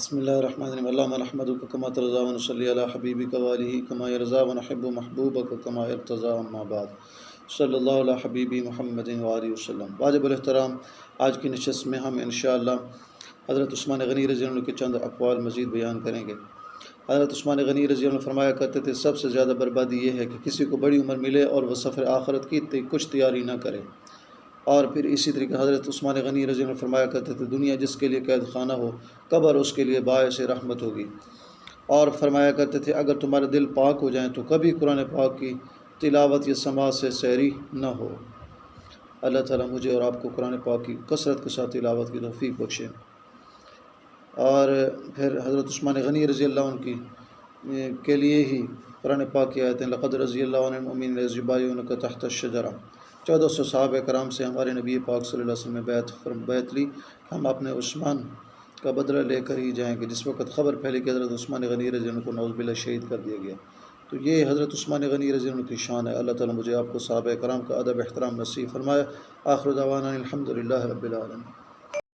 بسم اللہ الرحمن الرحیم اللہم نحمدک کما ترضی و نصلی علی حبیبک و آلہ کما یرضی و نحب محبوبک کما یرتضی اما بعد صلی اللہ علی حبیبی محمد و آلہ وسلم۔ واجب الاحترام، آج کی نشست میں ہم انشاءاللہ حضرت عثمان غنی رضی اللہ عنہ کے چند اقوال مزید بیان کریں گے۔ حضرت عثمان غنی رضی اللہ عنہ فرمایا کرتے تھے، سب سے زیادہ بربادی یہ ہے کہ کسی کو بڑی عمر ملے اور وہ سفر آخرت کی کچھ تیاری نہ کرے۔ اور پھر اسی طریقے حضرت عثمان غنی رضی اللہ عنہ فرمایا کرتے تھے، دنیا جس کے لیے قید خانہ ہو، قبر اس کے لیے باعث رحمت ہوگی۔ اور فرمایا کرتے تھے، اگر تمہارے دل پاک ہو جائیں تو کبھی قرآن پاک کی تلاوت یا سماع سے سیری نہ ہو۔ اللہ تعالیٰ مجھے اور آپ کو قرآن پاک کی کثرت کے ساتھ تلاوت کی توفیق بخشے۔ اور پھر حضرت عثمان غنی رضی اللہ عنہ کے لیے ہی قرآن پاک کی آیتیں، لقد رضی اللہ عنہ المؤمنین اذ یبایعونک تحت الشجرہ، 1400 صحابہ کرام سے ہمارے نبی پاک صلی اللہ علیہ وسلم نے بیعت لی، ہم اپنے عثمان کا بدلہ لے کر ہی جائیں گے۔ جس وقت خبر پھیلی کہ حضرت عثمان غنی رضی اللہ عنہ کو نعوذ باللہ شہید کر دیا گیا، تو یہ حضرت عثمان غنی رضی اللہ عنہ کی شان ہے۔ اللہ تعالیٰ مجھے آپ کو صحابہ کرام کا ادب احترام نصیب فرمائے۔ آخر دعوانا الحمد للہ رب العالمین۔